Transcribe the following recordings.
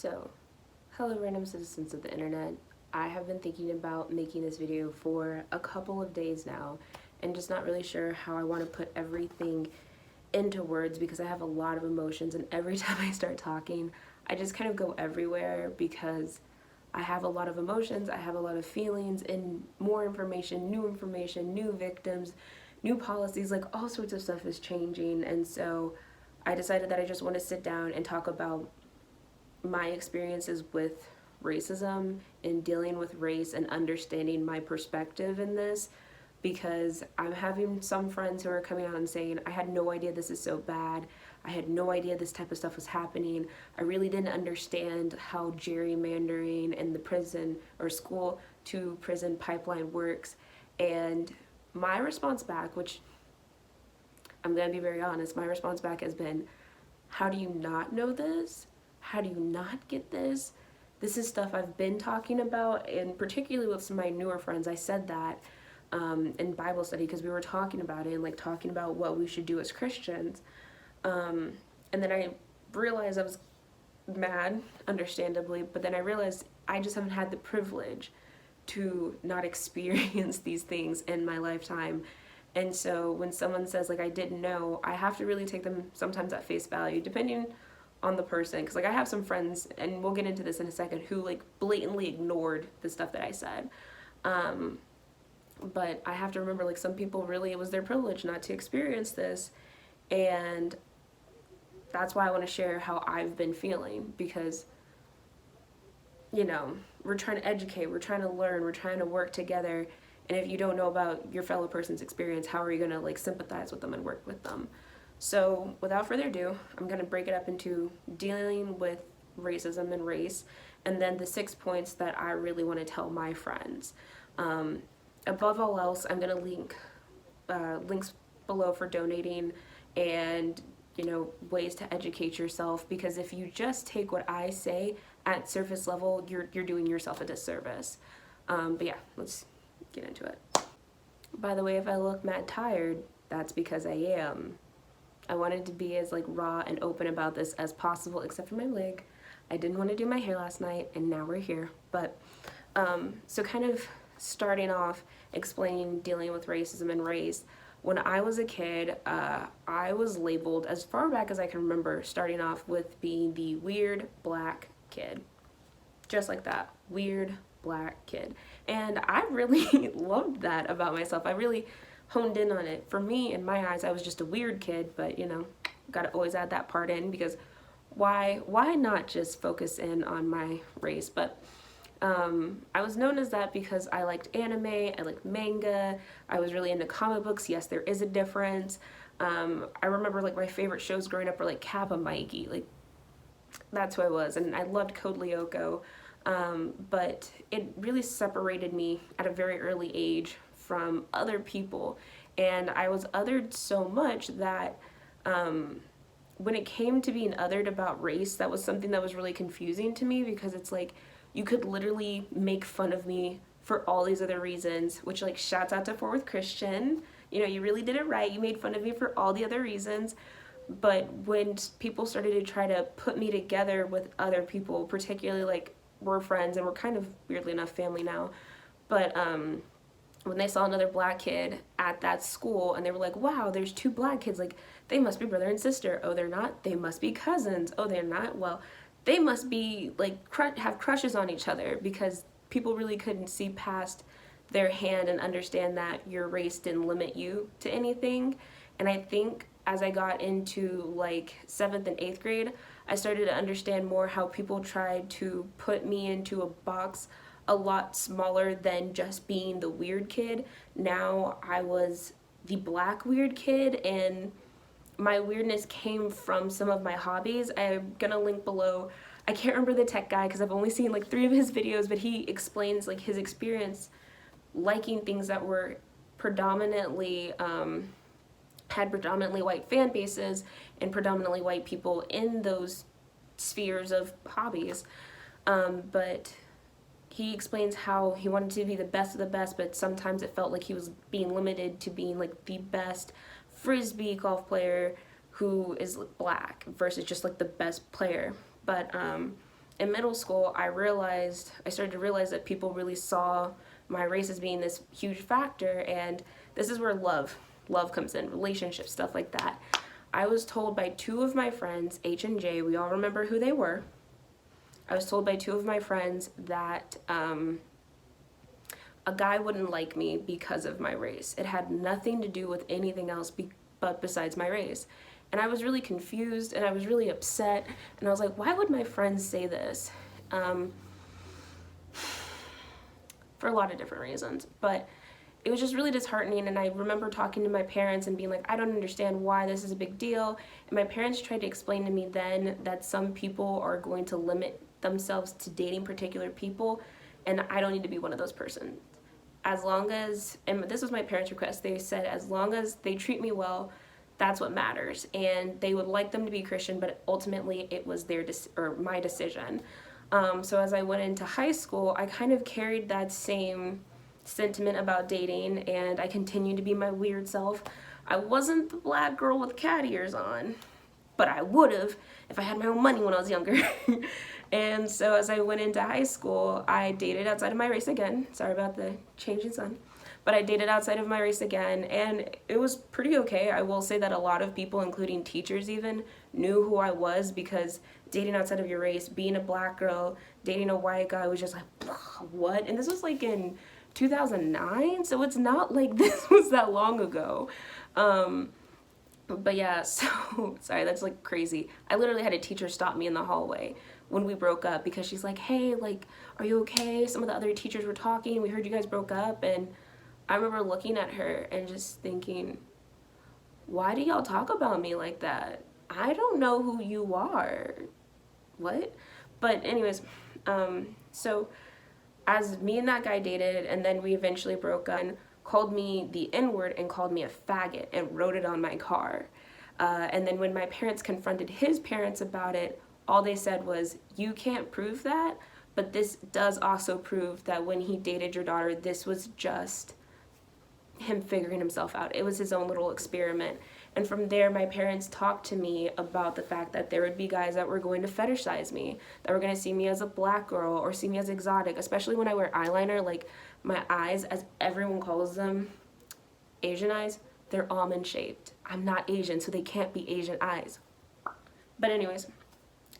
So, hello random citizens of the internet. I have been thinking about making this video for a couple of days now and just not really sure how I want to put everything into words because I have a lot of emotions, and every time I start talking I just kind of go everywhere because I have a lot of emotions, I have a lot of feelings, and more information, new victims, new policies, like all sorts of stuff is changing. And so I decided that I just want to sit down and talk about my experiences with racism and dealing with race and understanding my perspective in this, because I'm having some friends who are coming out and saying, I had no idea this is so bad. I had no idea this type of stuff was happening. I really didn't understand how gerrymandering and the prison or school to prison pipeline works. And my response back, which I'm going to be very honest, my response back has been, how do you not know this? How do you not get this? This is stuff I've been talking about, and particularly with some of my newer friends, I said that in Bible study because we were talking about it and like talking about what we should do as Christians. And then I realized I was mad, understandably, but then I realized I just haven't had the privilege to not experience these things in my lifetime. And so when someone says like I didn't know, I have to really take them sometimes at face value, depending on the person, because like I have some friends, and we'll get into this in a second, who like blatantly ignored the stuff that I said. But I have to remember, like, some people really, it was their privilege not to experience this, and that's why I want to share how I've been feeling, because, you know, we're trying to educate, we're trying to learn, we're trying to work together, and if you don't know about your fellow person's experience, how are you going to like sympathize with them and work with them? So without further ado, I'm going to break it up into dealing with racism and race, and then the 6 points that I really want to tell my friends. Above all else, I'm going to link links below for donating and, you know, ways to educate yourself, because if you just take what I say at surface level, you're doing yourself a disservice. But yeah, let's get into it. By the way, if I look mad tired, that's because I am. I wanted to be as like raw and open about this as possible, except for my wig. I didn't want to do my hair last night, and now we're here. But so kind of starting off explaining dealing with racism and race. When I was a kid, I was labeled, as far back as I can remember, starting off with being the weird black kid. Just like that, weird black kid. And I really loved that about myself. I really honed in on it. For me, in my eyes, I was just a weird kid, but you know, gotta always add that part in, because why not just focus in on my race? But I was known as that because I liked anime, I liked manga, I was really into comic books. Yes, there is a difference. I remember like my favorite shows growing up were like Kappa Mikey, like that's who I was, and I loved Code Lyoko. But it really separated me at a very early age from other people, and I was othered so much that when it came to being othered about race, that was something that was really confusing to me, because it's like you could literally make fun of me for all these other reasons, which like shouts out to Fort Worth Christian, you know, you really did it right, you made fun of me for all the other reasons. But when people started to try to put me together with other people, particularly like we're friends and we're kind of weirdly enough family now, but when they saw another black kid at that school and they were like, wow, there's two black kids, like they must be brother and sister. Oh, they're not. They must be cousins. Oh, they're not. Well, they must be like have crushes on each other, because people really couldn't see past their hand and understand that your race didn't limit you to anything. And I think as I got into like 7th and 8th grade, I started to understand more how people tried to put me into a box a lot smaller than just being the weird kid. Now I was the black weird kid, and my weirdness came from some of my hobbies. I'm gonna link below. I can't remember the tech guy because I've only seen like 3 of his videos, but he explains like his experience liking things that were predominantly had predominantly white fan bases and predominantly white people in those spheres of hobbies. But he explains how he wanted to be the best of the best, but sometimes it felt like he was being limited to being like the best frisbee golf player who is black versus just like the best player. But in middle school, I started to realize that people really saw my race as being this huge factor, and this is where love comes in, relationships, stuff like that. I was told by two of my friends, H and J, we all remember who they were. I was told by two of my friends that a guy wouldn't like me because of my race. It had nothing to do with anything else but besides my race. And I was really confused, and I was really upset, and I was like, why would my friends say this? For a lot of different reasons, but it was just really disheartening. And I remember talking to my parents and being like, I don't understand why this is a big deal. And my parents tried to explain to me then that some people are going to limit themselves to dating particular people, and I don't need to be one of those persons. As long as, and this was my parents' request, they said as long as they treat me well, that's what matters. And they would like them to be Christian, but ultimately it was my decision. So as I went into high school, I kind of carried that same sentiment about dating, and I continued to be my weird self. I wasn't the black girl with cat ears on, but I would have if I had my own money when I was younger. And so as I went into high school, I dated outside of my race again. Sorry about the changing sun. But I dated outside of my race again, and it was pretty okay. I will say that a lot of people, including teachers even, knew who I was, because dating outside of your race, being a black girl, dating a white guy was just like, what? And this was like in 2009, so it's not like this was that long ago. But yeah, so, sorry, that's like crazy. I literally had a teacher stop me in the hallway when we broke up, because she's like, hey, like, are you okay? Some of the other teachers were talking, we heard you guys broke up. And I remember looking at her and just thinking, why do y'all talk about me like that? I don't know who you are. What? But anyways, so as me and that guy dated, and then we eventually broke up, called me the N-word and called me a faggot and wrote it on my car. And then when my parents confronted his parents about it, all they said was, you can't prove that, but this does also prove that when he dated your daughter, this was just him figuring himself out. It was his own little experiment. And from there, my parents talked to me about the fact that there would be guys that were going to fetishize me, that were going to see me as a black girl or see me as exotic, especially when I wear eyeliner. Like, my eyes, as everyone calls them, Asian eyes, they're almond shaped. I'm not Asian, so they can't be Asian eyes. But anyways,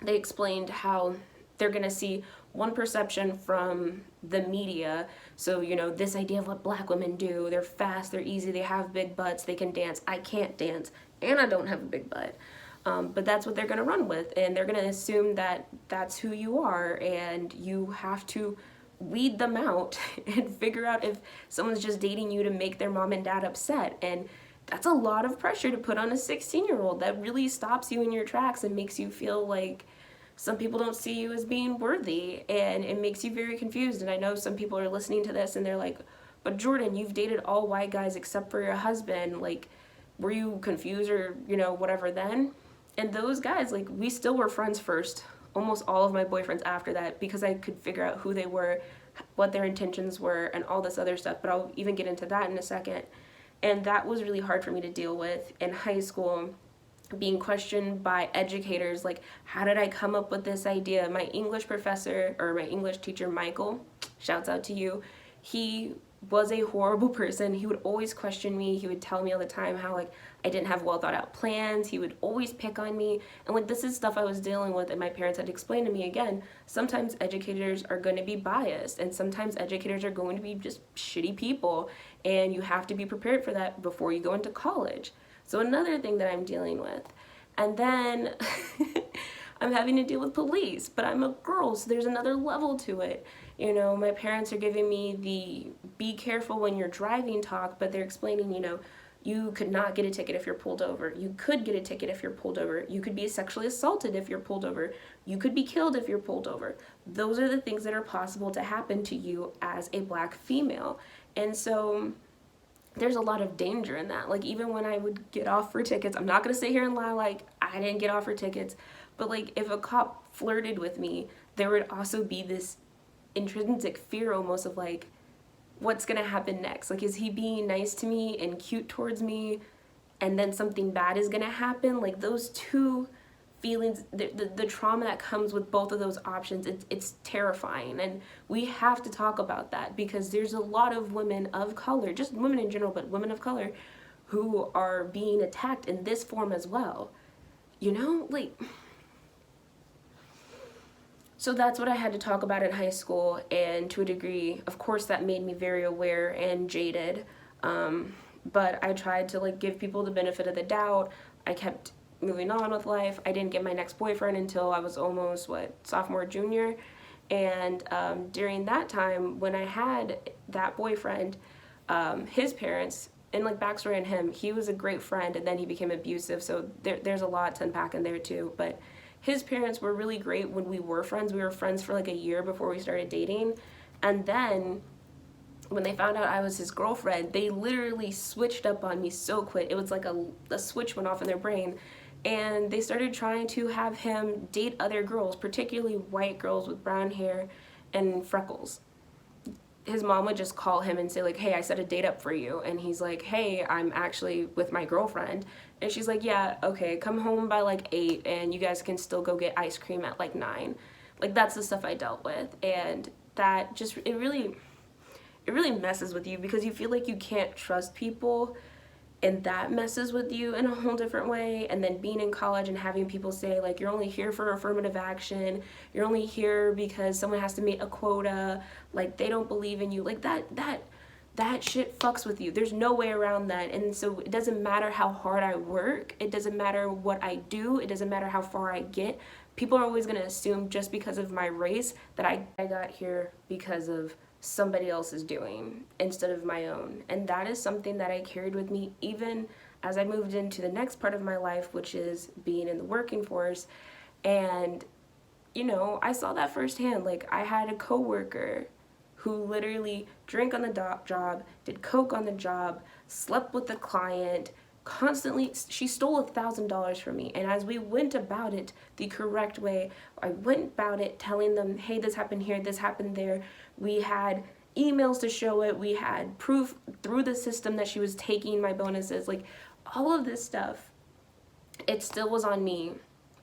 they explained how they're going to see one perception from the media. So, you know, this idea of what black women do, they're fast, they're easy, they have big butts, they can dance. I can't dance, and I don't have a big butt. But that's what they're going to run with, and they're going to assume that that's who you are, and you have to weed them out and figure out if someone's just dating you to make their mom and dad upset. And that's a lot of pressure to put on a 16-year-old. That really stops you in your tracks and makes you feel like some people don't see you as being worthy, and it makes you very confused. And I know some people are listening to this and they're like, but Jordan, you've dated all white guys except for your husband. Like, were you confused or, you know, whatever then? And those guys, like, we still were friends first. Almost all of my boyfriends after that, because I could figure out who they were, what their intentions were, and all this other stuff. But I'll even get into that in a second. And that was really hard for me to deal with in high school, being questioned by educators, like, how did I come up with this idea? My English professor, or my English teacher, Michael, shouts out to you, he was a horrible person. He would always question me. He would tell me all the time how, like, I didn't have well thought out plans. He would always pick on me. And, like, this is stuff I was dealing with, and my parents had explained to me again, sometimes educators are going to be biased, and sometimes educators are going to be just shitty people, and you have to be prepared for that before you go into college. So another thing that I'm dealing with. And then I'm having to deal with police, but I'm a girl, so there's another level to it. You know, my parents are giving me the be careful when you're driving talk, but they're explaining, you know, you could not get a ticket if you're pulled over. You could get a ticket if you're pulled over. You could be sexually assaulted if you're pulled over. You could be killed if you're pulled over. Those are the things that are possible to happen to you as a black female. And so there's a lot of danger in that. Like, even when I would get off for tickets, I'm not going to sit here and lie like I didn't get off for tickets, but, like, if a cop flirted with me, there would also be this intrinsic fear almost of, like, what's going to happen next? Like, is he being nice to me and cute towards me, and then something bad is going to happen? Like, those two feelings, the trauma that comes with both of those options, it's terrifying. And we have to talk about that, because there's a lot of women of color, just women in general, but women of color, who are being attacked in this form as well. You know, like, so that's what I had to talk about in high school, and to a degree, of course, that made me very aware and jaded. But I tried to like give people the benefit of the doubt. I kept moving on with life. I didn't get my next boyfriend until I was almost, sophomore, junior. And during that time, when I had that boyfriend, his parents, and like backstory on him, he was a great friend, and then he became abusive, so there's a lot to unpack in there too. But his parents were really great when we were friends. We were friends for like a year before we started dating. And then when they found out I was his girlfriend, they literally switched up on me so quick. It was like a switch went off in their brain. And they started trying to have him date other girls, particularly white girls with brown hair and freckles. His mom would just call him and say like, hey, I set a date up for you. And he's like, hey, I'm actually with my girlfriend. And she's like, yeah, okay, come home by like 8 and you guys can still go get ice cream at like 9. Like, that's the stuff I dealt with. And that just, it really messes with you, because you feel like you can't trust people, and that messes with you in a whole different way. And then being in college and having people say like, you're only here for affirmative action, you're only here because someone has to meet a quota, like they don't believe in you, like that shit fucks with you. There's no way around that. And so it doesn't matter how hard I work, it doesn't matter what I do, it doesn't matter how far I get, people are always going to assume just because of my race that I got here because of somebody else's doing instead of my own. And that is something that I carried with me even as I moved into the next part of my life, which is being in the working force. And you know, I saw that firsthand. Like, I had a coworker who literally drank on the job, did coke on the job, slept with the client, constantly. She stole $1,000 from me. And as we went about it the correct way, I went about it telling them, hey, this happened here, this happened there. We had emails to show it. We had proof through the system that she was taking my bonuses. Like, all of this stuff, it still was on me.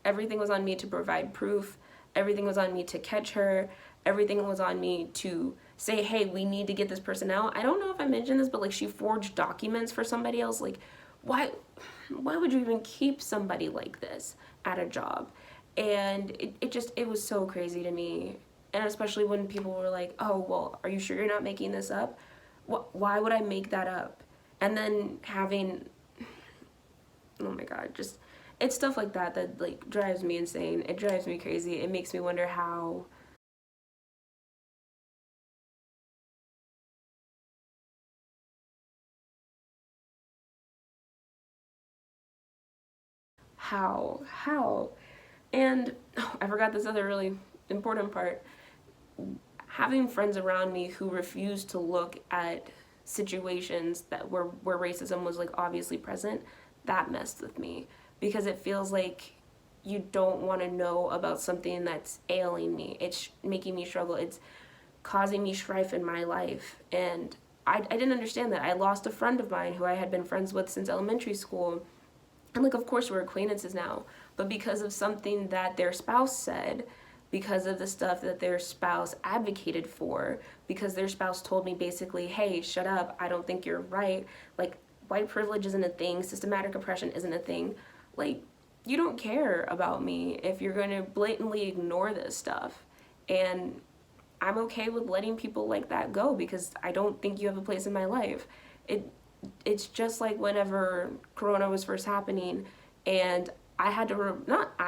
Everything was on me to provide proof. Everything was on me to catch her. Everything was on me to say, hey, we need to get this person out. I don't know if I mentioned this, but like, she forged documents for somebody else. Like, why would you even keep somebody like this at a job? And it was so crazy to me. And especially when people were like, oh, well, are you sure you're not making this up? Why would I make that up? And then having, oh my God, just, it's stuff like that that like drives me insane. It drives me crazy. It makes me wonder how and oh, I forgot this other really important part. Having friends around me who refuse to look at situations that where racism was like obviously present, that messed with me, because it feels like you don't want to know about something that's ailing me. It's making me struggle. It's causing me strife in my life. And I didn't understand that. I lost a friend of mine who I had been friends with since elementary school. And like, of course, we're acquaintances now, but because of something that their spouse said, because of the stuff that their spouse advocated for, because their spouse told me basically, hey, shut up, I don't think you're right, like, white privilege isn't a thing, systematic oppression isn't a thing, like, you don't care about me if you're going to blatantly ignore this stuff. And I'm okay with letting people like that go, because I don't think you have a place in my life. It's just like whenever Corona was first happening, and I had to, I'm not a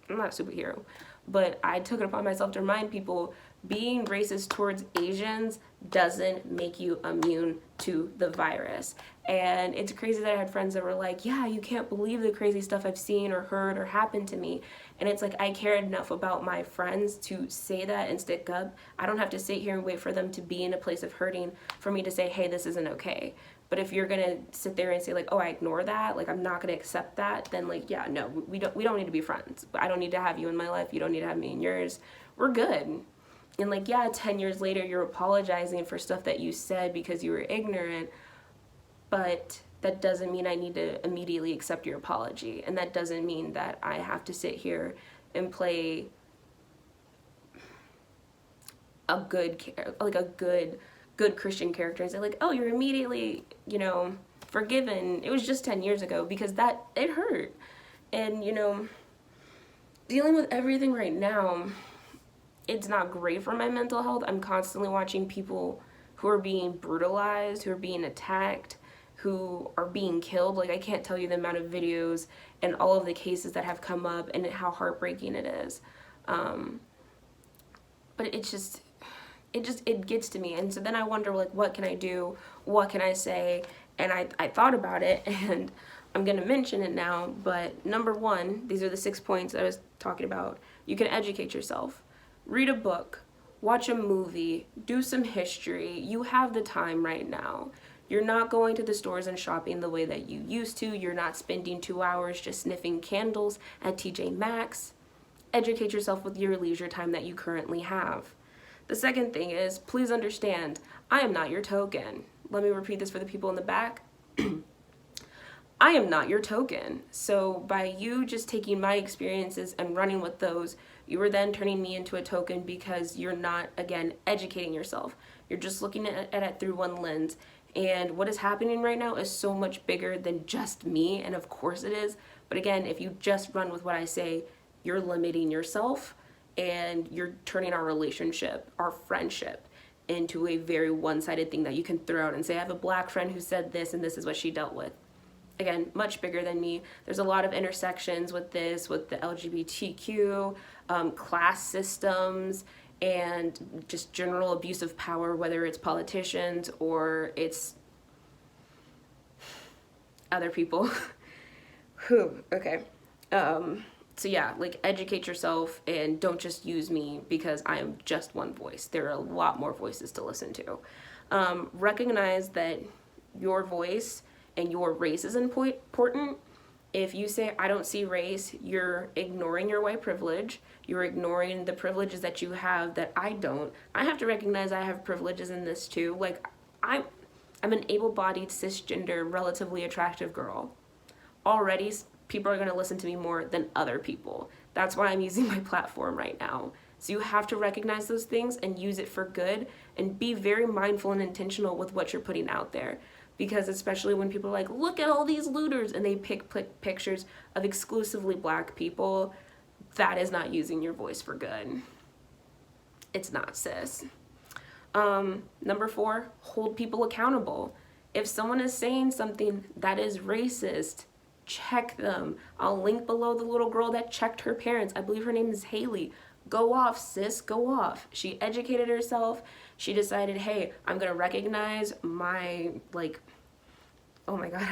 superhero, but I took it upon myself to remind people, being racist towards Asians doesn't make you immune to the virus. And it's crazy that I had friends that were like, yeah, you can't believe the crazy stuff I've seen or heard or happened to me. And it's like, I cared enough about my friends to say that and stick up. I don't have to sit here and wait for them to be in a place of hurting for me to say, hey, this isn't okay. But if you're gonna sit there and say like, oh, I ignore that, like, I'm not gonna accept that, then like, yeah, no, we don't need to be friends. I don't need to have you in my life. You don't need to have me in yours. We're good. And like, yeah, 10 years later, you're apologizing for stuff that you said because you were ignorant, but that doesn't mean I need to immediately accept your apology. And that doesn't mean that I have to sit here and play a good Christian character and say like, oh, you're immediately, forgiven. It was just 10 years ago, because it hurt. And, dealing with everything right now, it's not great for my mental health. I'm constantly watching people who are being brutalized, who are being attacked, who are being killed. Like, I can't tell you the amount of videos and all of the cases that have come up and how heartbreaking it is. But it gets to me. And so then I wonder, like, what can I do? What can I say? And I thought about it, and I'm going to mention it now. But number one, these are the 6 points that I was talking about. You can educate yourself. Read a book. Watch a movie. Do some history. You have the time right now. You're not going to the stores and shopping the way that you used to. You're not spending 2 hours just sniffing candles at TJ Maxx. Educate yourself with your leisure time that you currently have. The second thing is, please understand, I am not your token. Let me repeat this for the people in the back. I am not your token. So by you just taking my experiences and running with those, you are then turning me into a token, because you're not, again, educating yourself. You're just looking at it through one lens. And what is happening right now is so much bigger than just me, and of course it is. But again, if you just run with what I say, you're limiting yourself, and you're turning our relationship, our friendship, into a very one-sided thing that you can throw out and say, I have a black friend who said this, and this is what she dealt with. Again, much bigger than me. There's a lot of intersections with this, with the LGBTQ, class systems, and just general abuse of power, whether it's politicians or it's other people. Okay. So yeah, like, educate yourself, and don't just use me because I am just one voice. There are a lot more voices to listen to. Recognize that your voice and your race is important. If you say, I don't see race, you're ignoring your white privilege. You're ignoring the privileges that you have that I don't. I have to recognize I have privileges in this too. Like, I'm an able-bodied, cisgender, relatively attractive girl. Already, people are going to listen to me more than other people. That's why I'm using my platform right now. So you have to recognize those things and use it for good, and be very mindful and intentional with what you're putting out there. Because especially when people are like, look at all these looters, and they pick pictures of exclusively black people, that is not using your voice for good. It's not, sis. Number 4, hold people accountable. If someone is saying something that is racist, check them. I'll link below the little girl that checked her parents. I believe her name is Haley. Go off, sis, go off. She educated herself. She decided, hey, I'm gonna recognize my, oh my God,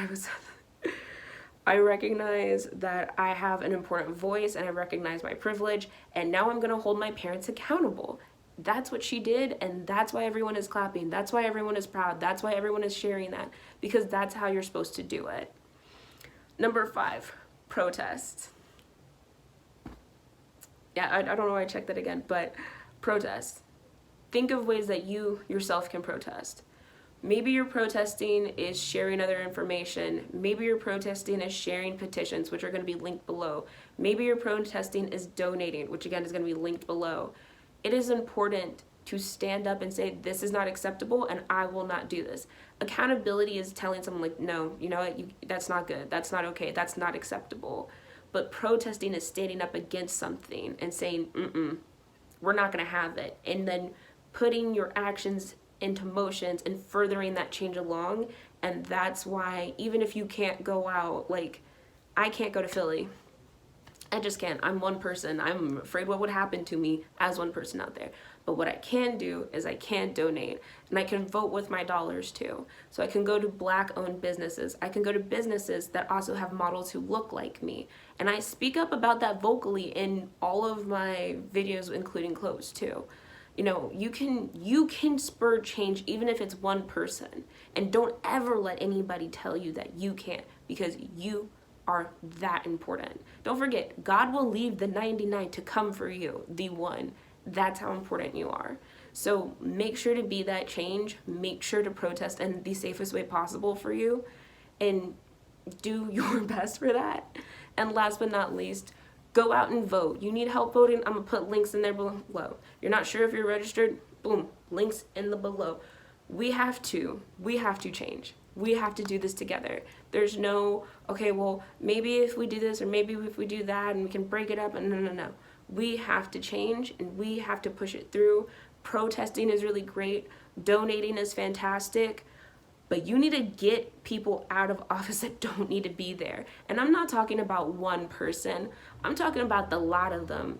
I recognize that I have an important voice, and I recognize my privilege, and now I'm gonna hold my parents accountable. That's what she did, and that's why everyone is clapping. That's why everyone is proud. That's why everyone is sharing that, because that's how you're supposed to do it. Number 5, protest. Yeah, I don't know why I checked that again, but protest. Think of ways that you yourself can protest. Maybe your protesting is sharing other information. Maybe your protesting is sharing petitions, which are going to be linked below. Maybe your protesting is donating, which again is going to be linked below. It is important to stand up and say, this is not acceptable, and I will not do this. Accountability is telling someone, like, no, you know what, that's not good, that's not okay, that's not acceptable. But protesting is standing up against something and saying, we're not going to have it. And then putting your actions into motions and furthering that change along. And that's why, even if you can't go out, like, I can't go to Philly. I just can't. I'm one person. I'm afraid what would happen to me as one person out there. But what I can do is I can donate, and I can vote with my dollars too. So I can go to Black-owned businesses. I can go to businesses that also have models who look like me. And I speak up about that vocally in all of my videos, including clothes too. You know, you can spur change even if it's one person. And don't ever let anybody tell you that you can't, because you are that important. Don't forget, God will leave the 99 to come for you, the one. That's how important you are. So make sure to be that change. Make sure to protest in the safest way possible for you. and do your best for that. And last but not least, go out and vote. You need help voting? I'm gonna put links in there below. You're not sure if you're registered? Boom, links in the below. We have to change. We have to do this together. There's no, okay, well, maybe if we do this or maybe if we do that and we can break it up, and no. We have to change and we have to push it through. Protesting is really great. Donating is fantastic. But you need to get people out of office that don't need to be there. And I'm not talking about one person. I'm talking about the lot of them.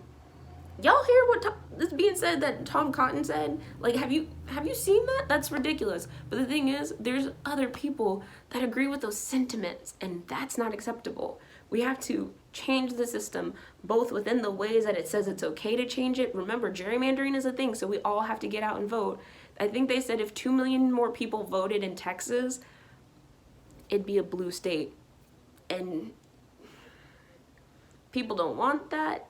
Y'all hear what this being said that Tom Cotton said? Like, have you seen that? That's ridiculous. But the thing is, there's other people that agree with those sentiments, and that's not acceptable. We have to change the system, both within the ways that it says it's okay to change it. Remember, gerrymandering is a thing, so we all have to get out and vote. I think they said if 2 million more people voted in Texas, it'd be a blue state. And people don't want that.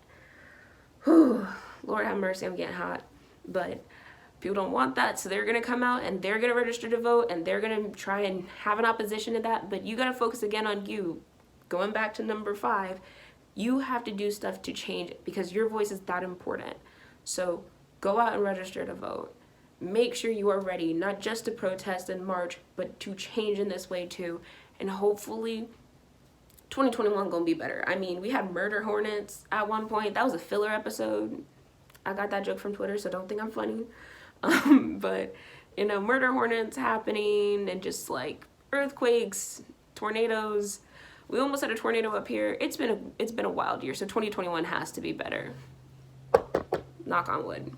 Whew, Lord have mercy, I'm getting hot. But people don't want that, so they're gonna come out and they're gonna register to vote and they're gonna try and have an opposition to that. But you gotta focus again on you. Going back to number 5, you have to do stuff to change it because your voice is that important. So go out and register to vote. Make sure you are ready, not just to protest and march, but to change in this way too. And hopefully 2021 gonna be better. I mean, we had murder hornets at one point. That was a filler episode. I got that joke from Twitter, so don't think I'm funny. But you know, murder hornets happening and just like earthquakes, tornadoes. We almost had a tornado up here. It's been a wild year, so 2021 has to be better. Knock on wood.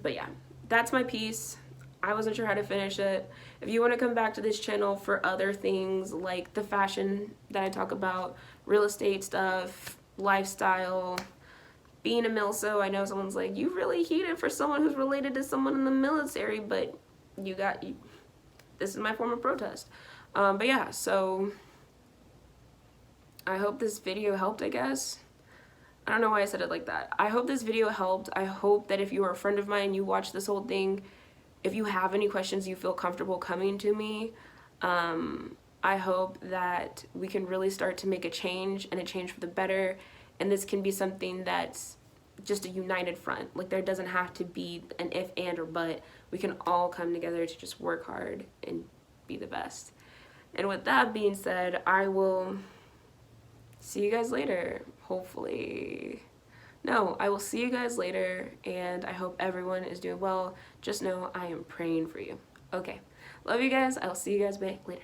But yeah, that's my piece. I wasn't sure how to finish it. If you want to come back to this channel for other things like the fashion that I talk about, real estate stuff, lifestyle, being a milso, I know someone's like, you really heated for someone who's related to someone in the military, but this is my form of protest. But yeah, so I hope this video helped, I guess. I don't know why I said it like that. I hope this video helped. I hope that if you are a friend of mine, you watch this whole thing, if you have any questions, you feel comfortable coming to me. I hope that we can really start to make a change, and a change for the better. And this can be something that's just a united front. Like, there doesn't have to be an if, and, or but. We can all come together to just work hard and be the best. And with that being said, I will see you guys later, hopefully. No, I will see you guys later, and I hope everyone is doing well. Just know I am praying for you. Okay, love you guys. I'll see you guys back later.